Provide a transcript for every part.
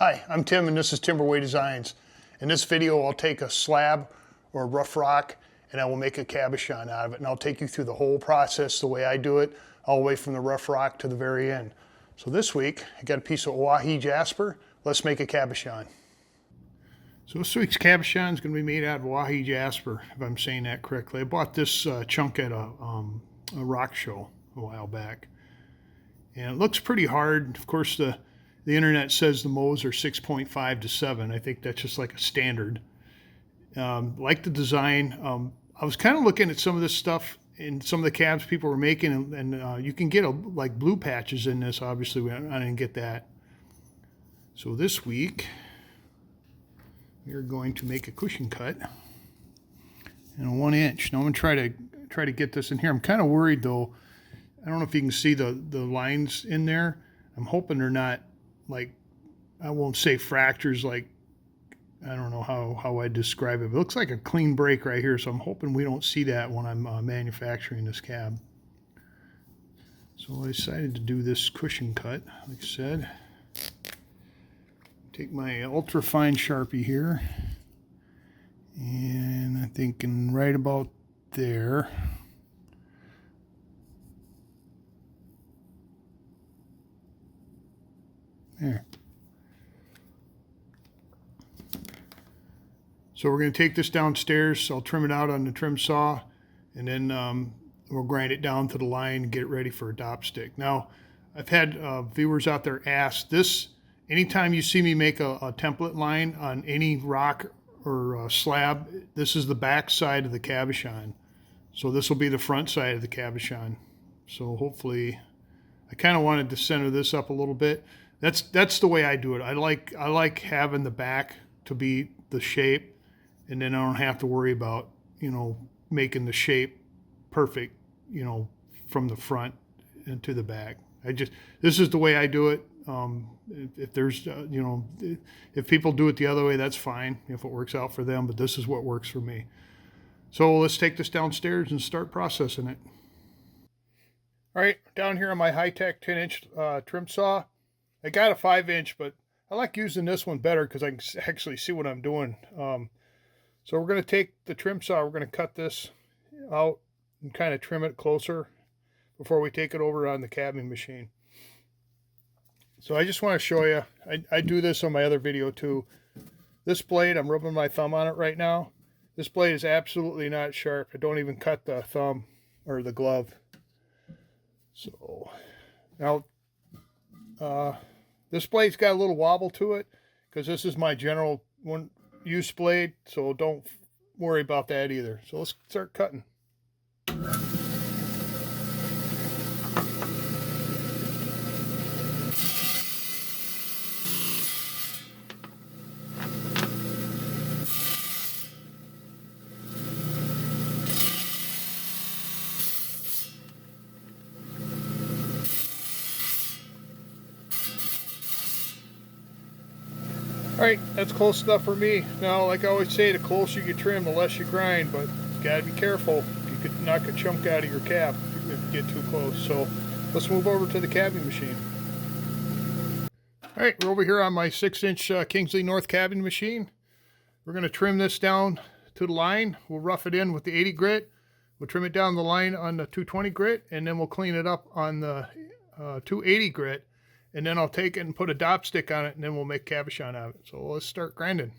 Hi, I'm Tim and this is Timberway Designs. In this video I'll take a slab or a rough rock and I will make a cabochon out of it, and I'll take you through the whole process the way I do it, all the way from the rough rock to the very end. So this week I got a piece of Owyhee Jasper. Let's make a cabochon. So this week's cabochon is going to be made out of Owyhee Jasper, if I'm saying that correctly. I bought this chunk at a rock show a while back, and it looks pretty hard. Of course, the internet says the mows are 6.5 to 7. I think that's just like a standard. Like the design. I was kind of looking at some of this stuff in some of the cabs people were making, and you can get like blue patches in this. Obviously, I didn't get that. So this week, we're going to make a cushion cut in a 1 inch. Now I'm going to try to get this in here. I'm kind of worried though. I don't know if you can see the lines in there. I'm hoping they're not, like, I won't say fractures, like, I don't know how I describe it, but it looks like a clean break right here, so I'm hoping we don't see that when I'm manufacturing this cab. So I decided to do this cushion cut, like I said. Take my ultra fine Sharpie here, and I'm thinking right about there. There. So we're going to take this downstairs. I'll trim it out on the trim saw, and then we'll grind it down to the line and get it ready for a dop stick. Now, I've had viewers out there ask this. Anytime you see me make a template line on any rock or slab, this is the back side of the cabochon. So this will be the front side of the cabochon. So hopefully, I kind of wanted to center this up a little bit. That's the way I do it. I like having the back to be the shape, and then I don't have to worry about, you know, making the shape perfect, you know, from the front and to the back. This is the way I do it. If there's, you know, if people do it the other way, that's fine if it works out for them, but this is what works for me. So let's take this downstairs and start processing it. All right, down here on my high-tech 10-inch trim saw, I got a 5-inch, but I like using this one better because I can actually see what I'm doing. So we're going to take the trim saw, we're going to cut this out and kind of trim it closer before we take it over on the cabbing machine. So I just want to show you, I do this on my other video too. This blade, I'm rubbing my thumb on it right now. This blade is absolutely not sharp. I don't even cut the thumb or the glove. So now this blade's got a little wobble to it because this is my general use blade, so don't worry about that either. So let's start cutting. Alright, that's close enough for me. Now, like I always say, the closer you trim, the less you grind, but you gotta be careful. You could knock a chunk out of your cab if you get too close. So let's move over to the cabbing machine. Alright, we're over here on my 6-inch Kingsley North cabbing machine. We're going to trim this down to the line. We'll rough it in with the 80 grit. We'll trim it down the line on the 220 grit, and then we'll clean it up on the 280 grit. And then I'll take it and put a dop stick on it, and then we'll make cabochon out of it. So let's start grinding.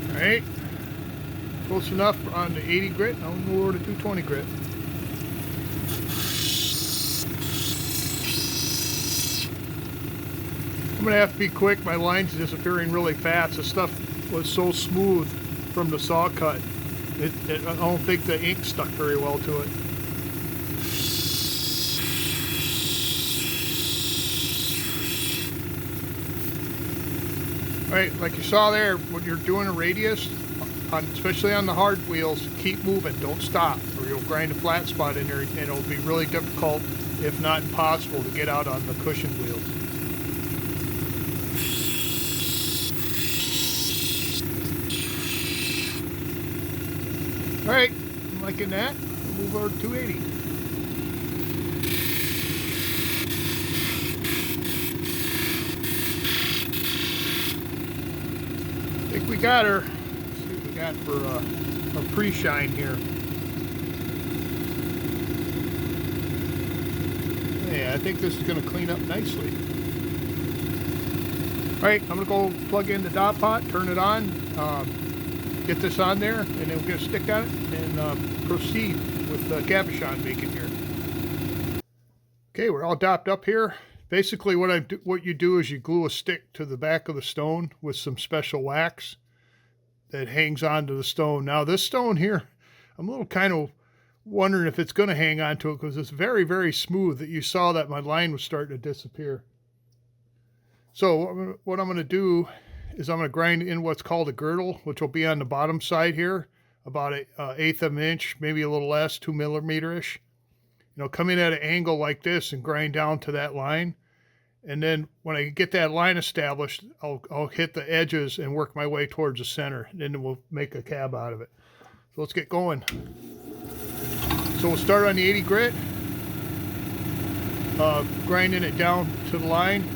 All right, close enough on the 80 grit. Now we'll move over to 220 grit. I'm gonna have to be quick. My line's disappearing really fast. The stuff was so smooth from the saw cut. I don't think the ink stuck very well to it. Alright, like you saw there, when you're doing a radius, especially on the hard wheels, keep moving, don't stop, or you'll grind a flat spot in there and it'll be really difficult, if not impossible, to get out on the cushion wheels. Alright, I'm liking that. We'll move over to 280. I think we got her. Let's see what we got for a pre-shine here. Yeah, I think this is going to clean up nicely. Alright, I'm going to go plug in the dot pot, turn it on, get this on there, and then we'll get a stick on it and proceed with the cabochon making here. Okay, we're all dopped up here. Basically what you do is you glue a stick to the back of the stone with some special wax that hangs onto the stone. Now this stone here, I'm a little kind of wondering if it's going to hang on to it because it's very, very smooth. That you saw that my line was starting to disappear. So what I'm going to do is I'm going to grind in what's called a girdle, which will be on the bottom side here, about an eighth of an inch, maybe a little less, 2 millimeter-ish. You know, come in at an angle like this and grind down to that line. And then when I get that line established, I'll hit the edges and work my way towards the center. And then we'll make a cab out of it. So let's get going. So we'll start on the 80 grit, grinding it down to the line.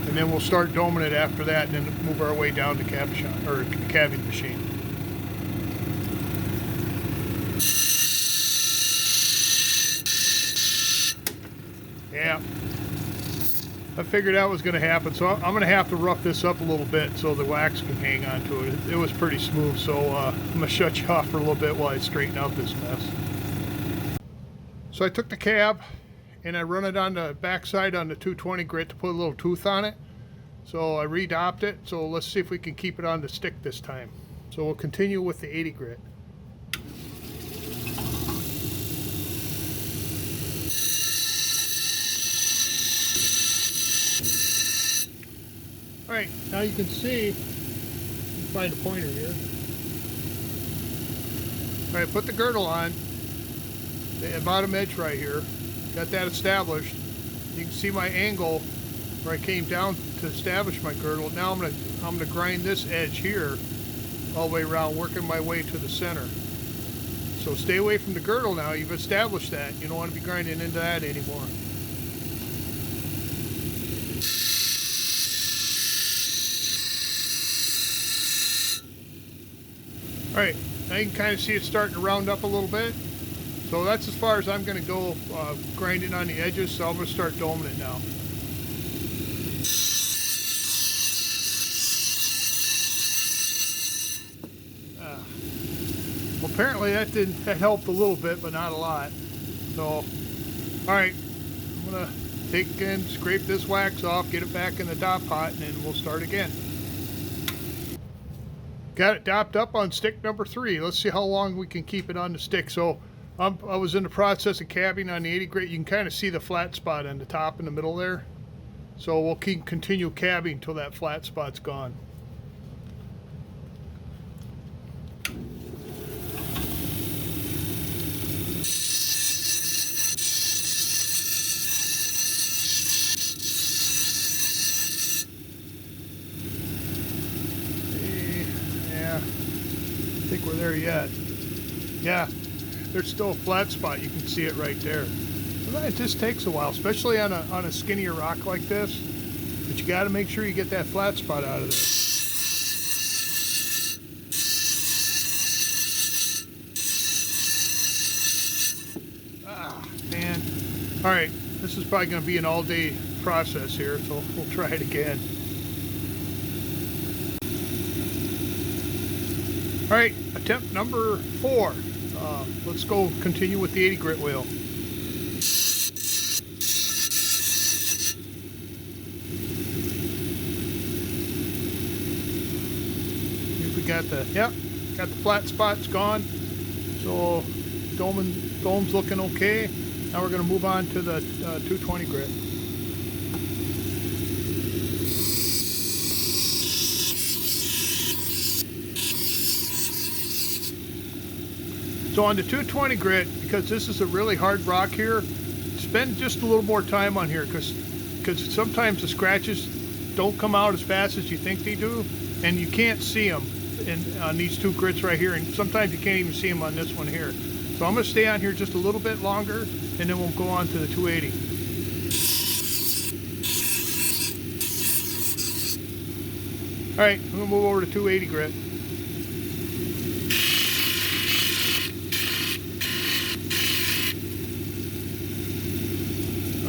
And then we'll start doming it after that, and then move our way down to cabochon, or cabbing machine. Yeah, I figured that was going to happen, so I'm going to have to rough this up a little bit so the wax can hang on to it. It was pretty smooth, so I'm going to shut you off for a little bit while I straighten out this mess. So I took the cab and I run it on the backside on the 220 grit to put a little tooth on it. So I redopped it, so let's see if we can keep it on the stick this time. So we'll continue with the 80 grit. Alright, now you can see, find a pointer here. Alright, put the girdle on, the bottom edge right here. Got that established. You can see my angle where I came down to establish my girdle. Now I'm gonna grind this edge here all the way around, working my way to the center. So stay away from the girdle now. You've established that. You don't want to be grinding into that anymore. Alright, now you can kind of see it starting to round up a little bit. So that's as far as I'm going to go grinding on the edges, so I'm going to start doming it now. Well, apparently that helped a little bit, but not a lot. So, alright, I'm going to take and scrape this wax off, get it back in the dop pot, and then we'll start again. Got it dopped up on stick number 3. Let's see how long we can keep it on the stick. So I was in the process of cabbing on the 80 grit. You can kind of see the flat spot on the top in the middle there. So we'll continue cabbing until that flat spot's gone. Yeah, I think we're there yet. Yeah. There's still a flat spot. You can see it right there. It just takes a while, especially on a skinnier rock like this. But you got to make sure you get that flat spot out of there. Ah, man. All right, this is probably going to be an all-day process here, so we'll try it again. All right, attempt number 4. Let's go continue with the 80 grit wheel. If we got the flat spots gone. So dome's looking okay. Now we're going to move on to the 220 grit. So on the 220 grit, because this is a really hard rock here, spend just a little more time on here because sometimes the scratches don't come out as fast as you think they do, and you can't see them. on these two grits right here, and sometimes you can't even see them on this one here. So I'm going to stay on here just a little bit longer, and then we'll go on to the 280. All right, I'm going to move over to 280 grit.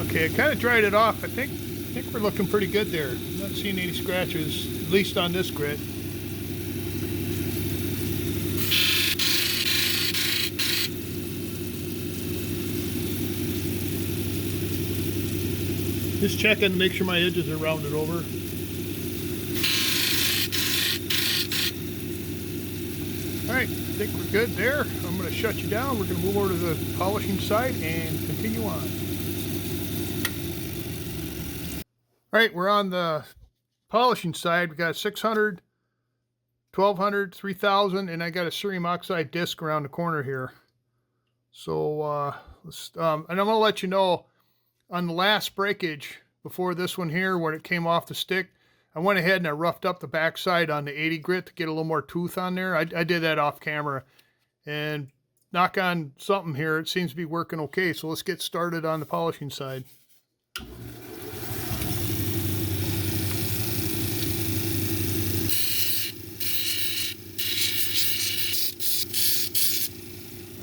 Okay, I kind of dried it off. I think we're looking pretty good there. I'm not seeing any scratches, at least on this grit. Just checking to make sure my edges are rounded over. All right, I think we're good there. I'm going to shut you down. We're going to move over to the polishing side and continue on. All right, we're on the polishing side. We got 600, 1200, 3000, and I got a cerium oxide disc around the corner here. So, and I'm going to let you know, on the last breakage before this one here, when it came off the stick, I went ahead and I roughed up the backside on the 80 grit to get a little more tooth on there. I did that off camera, and knock on something here, it seems to be working okay. So let's get started on the polishing side. All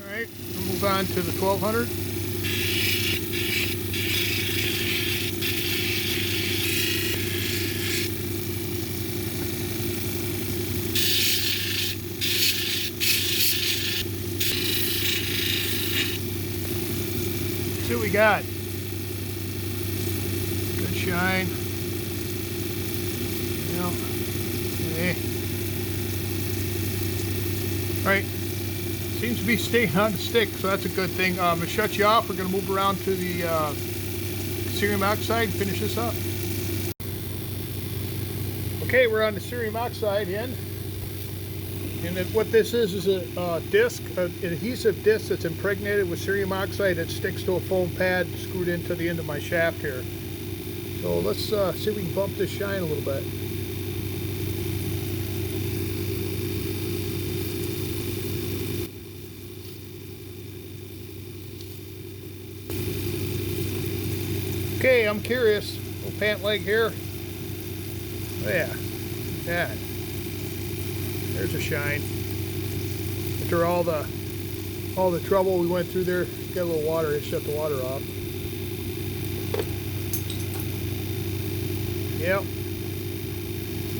right, we'll move on to the 1200. See what we got. Good shine. Yeah. Okay. All right. Seems to be staying on the stick, so that's a good thing. I'm gonna shut you off. We're gonna move around to the cerium oxide and finish this up. Okay, we're on the cerium oxide end. And what this is a disc, an adhesive disc that's impregnated with cerium oxide that sticks to a foam pad screwed into the end of my shaft here. So let's see if we can bump this shine a little bit. Okay, I'm curious. Little pant leg here. Oh yeah, yeah. There's a shine. After all the trouble we went through there, got a little water, it shut the water off. Yep.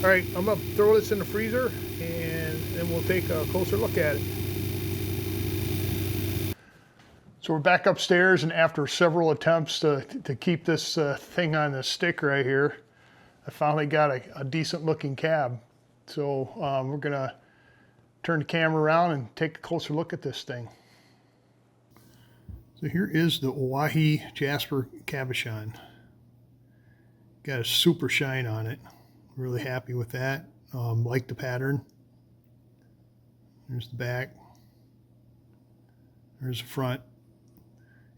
All right, I'm gonna throw this in the freezer and then we'll take a closer look at it. So we're back upstairs, and after several attempts to keep this thing on the stick right here, I finally got a decent looking cab. So we're gonna turn the camera around and take a closer look at this thing. So here is the Owyhee Jasper Cabochon. Got a super shine on it. Really happy with that. Like the pattern. There's the back. There's the front.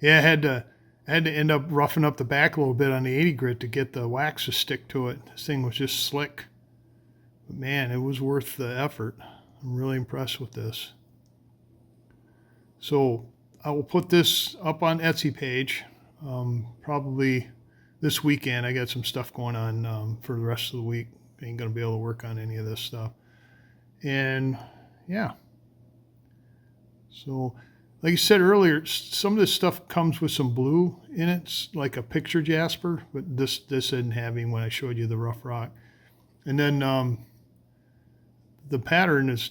Yeah, I had to end up roughing up the back a little bit on the 80 grit to get the wax to stick to it. This thing was just slick. But man, it was worth the effort. I'm really impressed with this. So I will put this up on Etsy page probably this weekend. I got some stuff going on for the rest of the week. I ain't going to be able to work on any of this stuff. And yeah. So like I said earlier, some of this stuff comes with some blue in it. It's like a picture jasper, but this didn't have any when I showed you the rough rock. And then the pattern is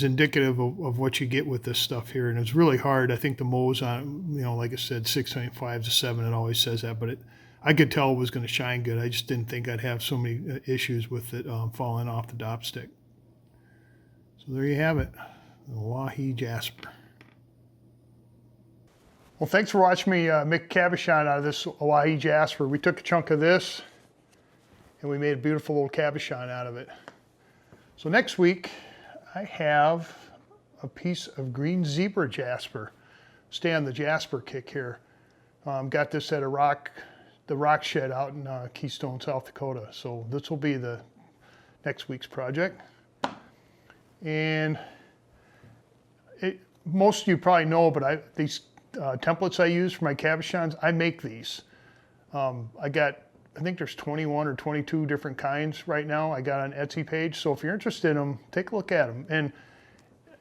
indicative of what you get with this stuff here, and it's really hard. I think the Mo's on, you know, like I said, 6.5 to 7. It always says that, but I could tell it was going to shine good. I just didn't think I'd have so many issues with it falling off the dop stick. So there you have it, the Owyhee Jasper. Well, thanks for watching me make a cabochon out of this Owyhee Jasper. We took a chunk of this and we made a beautiful little cabochon out of it. So next week, I have a piece of green zebra jasper. Stay on the jasper kick here. Got this at the rock shed out in Keystone, South Dakota. So this will be the next week's project. And most of you probably know, but these templates I use for my cabochons, I make these. I think there's 21 or 22 different kinds right now I got on Etsy page. So if you're interested in them, take a look at them. And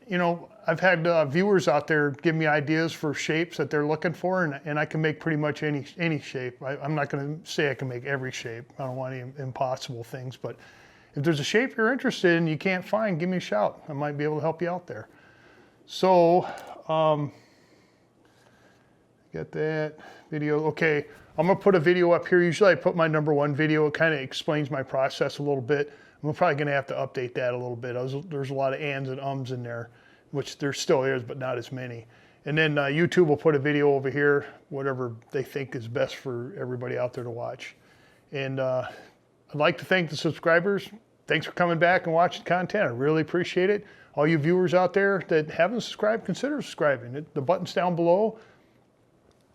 you know, I've had viewers out there give me ideas for shapes that they're looking for, and I can make pretty much any shape. I'm not going to say I can make every shape. I don't want any impossible things, but if there's a shape you're interested in you can't find, give me a shout. I might be able to help you out there. So, get that video. Okay, I'm gonna put a video up here. Usually I put my #1 video. It kind of explains my process a little bit. I'm probably gonna have to update that a little bit. There's a lot of ands and ums in there, which there still is, but not as many. And then YouTube will put a video over here, whatever they think is best for everybody out there to watch. And I'd like to thank the subscribers. Thanks for coming back and watching content. I really appreciate it. All you viewers out there that haven't subscribed, consider subscribing. The button's down below.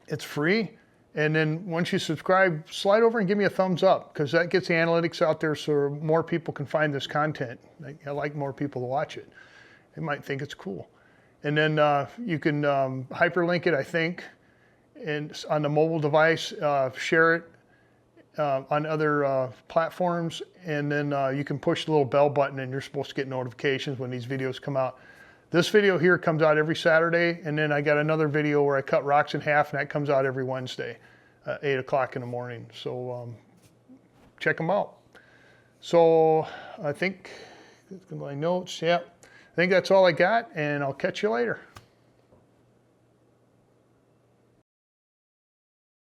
It's free. And then once you subscribe, slide over and give me a thumbs up, because that gets the analytics out there so more people can find this content. I like more people to watch it. They might think it's cool. And then you can hyperlink it, I think, and on the mobile device, share it on other platforms, and then you can push the little bell button and you're supposed to get notifications when these videos come out. This video here comes out every Saturday, and then I got another video where I cut rocks in half, and that comes out every Wednesday, 8 o'clock in the morning. So check them out. So I think, my notes, yeah, I think that's all I got, and I'll catch you later.